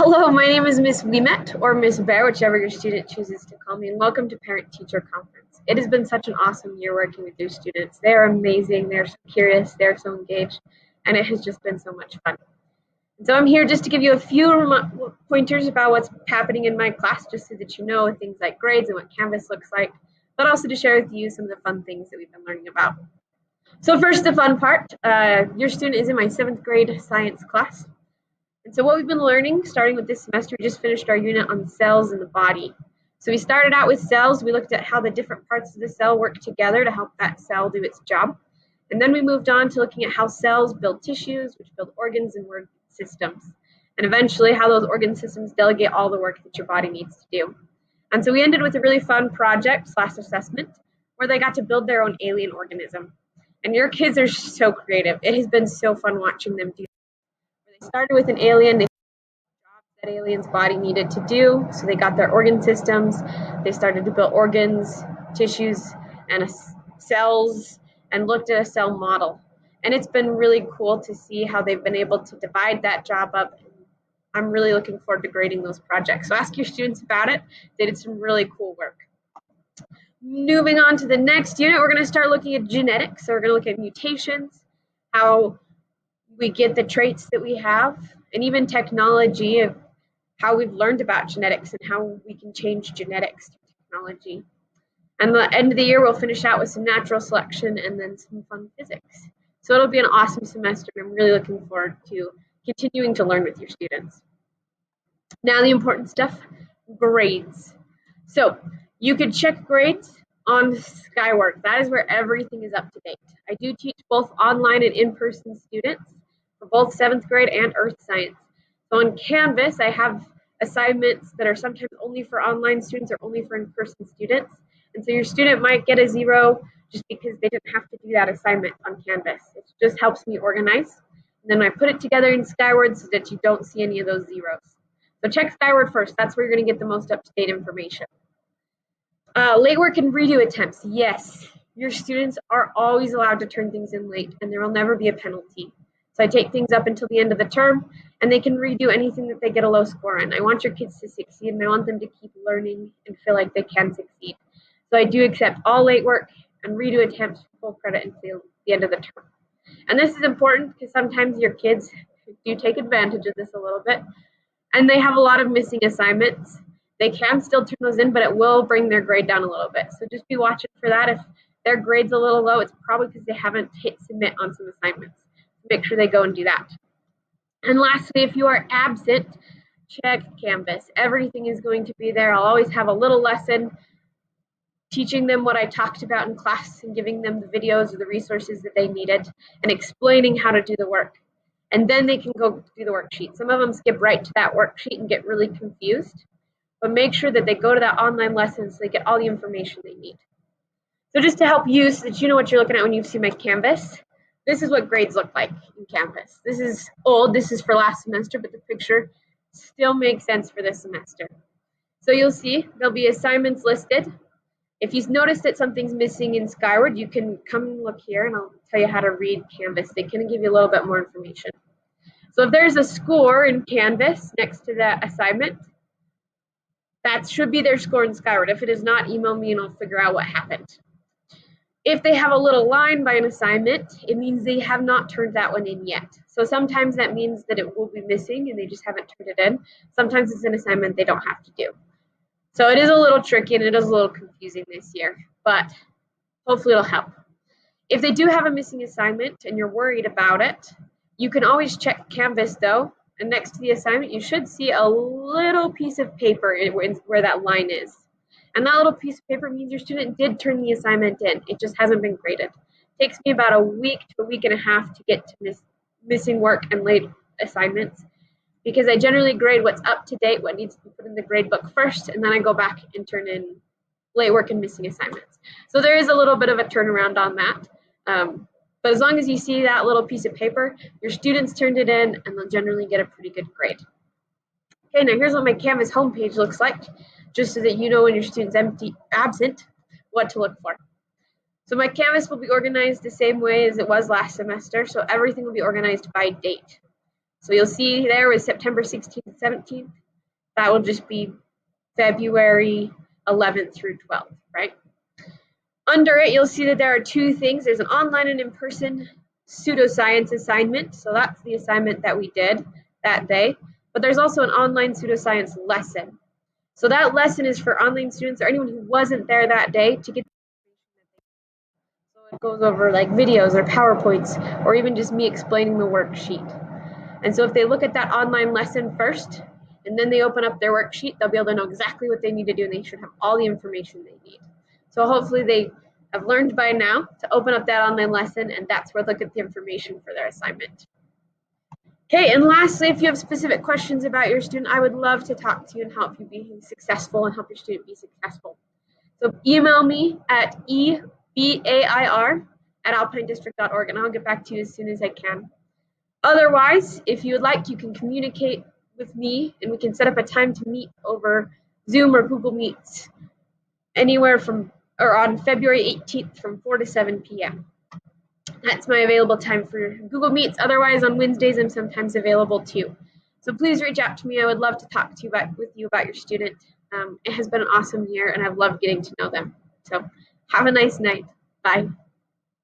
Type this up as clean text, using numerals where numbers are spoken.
Hello, my name is Miss Ouimette, or Miss Bair, whichever your student chooses to call me, and welcome to Parent-Teacher Conference. It has been such an awesome year working with your students. They are amazing, they're so curious, they're so engaged, and it has just been so much fun. And so I'm here just to give you a few pointers about what's happening in my class, just so that you know things like grades and what Canvas looks like, but also to share with you some of the fun things that we've been learning about. So first, the fun part. Your student is in my 7th grade science class. And so what we've been learning, starting with this semester, we just finished our unit on cells in the body. So we started out with cells. We looked at how the different parts of the cell work together to help that cell do its job. And then we moved on to looking at how cells build tissues, which build organs and organ systems. And eventually how those organ systems delegate all the work that your body needs to do. And so we ended with a really fun project/assessment where they got to build their own alien organism. And your kids are so creative. It has been so fun watching them do. They started with an alien, they jobs that alien's body needed to do, so they got their organ systems, they started to build organs, tissues, and cells, and looked at a cell model. And it's been really cool to see how they've been able to divide that job up. I'm really looking forward to grading those projects. So ask your students about it. They did some really cool work. Moving on to the next unit, we're going to start looking at genetics. So we're going to look at mutations, how we get the traits that we have, and even technology of how we've learned about genetics and how we can change genetics through technology. And the end of the year, we'll finish out with some natural selection and then some fun physics. So it'll be an awesome semester, and I'm really looking forward to continuing to learn with your students. Now the important stuff, grades. So you could check grades on Skyward. That is where everything is up to date. I do teach both online and in-person students for both 7th grade and earth science. So on Canvas, I have assignments that are sometimes only for online students or only for in-person students. And so your student might get a 0 just because they didn't have to do that assignment on Canvas. It just helps me organize. And then I put it together in Skyward so that you don't see any of those zeros. So check Skyward first. That's where you're going to get the most up-to-date information. Late work and redo attempts. Yes, your students are always allowed to turn things in late, and there will never be a penalty. So I take things up until the end of the term, and they can redo anything that they get a low score on. I want your kids to succeed, and I want them to keep learning and feel like they can succeed. So I do accept all late work and redo attempts for full credit until the end of the term. And this is important because sometimes your kids do take advantage of this a little bit, and they have a lot of missing assignments. They can still turn those in, but it will bring their grade down a little bit. So just be watching for that. If their grade's a little low, it's probably because they haven't hit submit on some assignments. Make sure they go and do that. And lastly, if you are absent, check Canvas. Everything is going to be there. I'll always have a little lesson teaching them what I talked about in class and giving them the videos or the resources that they needed and explaining how to do the work. And then they can go do the worksheet. Some of them skip right to that worksheet and get really confused. But make sure that they go to that online lesson so they get all the information they need. So just to help you so that you know what you're looking at when you see my Canvas, this is what grades look like in Canvas. This is old, this is for last semester, but the picture still makes sense for this semester. So you'll see there'll be assignments listed. If you notice that something's missing in Skyward, you can come and look here and I'll tell you how to read Canvas. They can give you a little bit more information. So if there's a score in Canvas next to that assignment, that should be their score in Skyward. If it is not, email me and I'll figure out what happened. If they have a little line by an assignment, it means they have not turned that one in yet. So sometimes that means that it will be missing and they just haven't turned it in. Sometimes it's an assignment they don't have to do. So it is a little tricky and it is a little confusing this year, but hopefully it'll help. If they do have a missing assignment and you're worried about it, you can always check Canvas though. And next to the assignment, you should see a little piece of paper where that line is. And that little piece of paper means your student did turn the assignment in. It just hasn't been graded. It takes me about a week to a week and a half to get to missing work and late assignments because I generally grade what's up to date, what needs to be put in the grade book first, and then I go back and turn in late work and missing assignments. So there is a little bit of a turnaround on that. But as long as you see that little piece of paper, your students turned it in and they'll generally get a pretty good grade. Okay, now here's what my Canvas homepage looks like, just so that you know when your student's absent, what to look for. So my Canvas will be organized the same way as it was last semester, so everything will be organized by date. So you'll see there was September 16th, 17th. That will just be February 11th through 12th, right? Under it, you'll see that there are two things. There's an online and in-person pseudoscience assignment. So that's the assignment that we did that day. But there's also an online pseudoscience lesson. So that lesson is for online students or anyone who wasn't there that day to get. So it goes over like videos or PowerPoints or even just me explaining the worksheet. And so if they look at that online lesson first and then they open up their worksheet, they'll be able to know exactly what they need to do and they should have all the information they need. So hopefully they have learned by now to open up that online lesson, and that's where they'll get the information for their assignment. Okay, and lastly, if you have specific questions about your student, I would love to talk to you and help you be successful and help your student be successful. So email me at ebair@alpinedistrict.org and I'll get back to you as soon as I can. Otherwise, if you would like, you can communicate with me and we can set up a time to meet over Zoom or Google Meets anywhere from or on February 18th from 4 to 7 p.m. That's my available time for Google Meets. Otherwise, on Wednesdays, I'm sometimes available too. So please reach out to me. I would love to talk to you with you about your student. It has been an awesome year, and I've loved getting to know them. So have a nice night. Bye.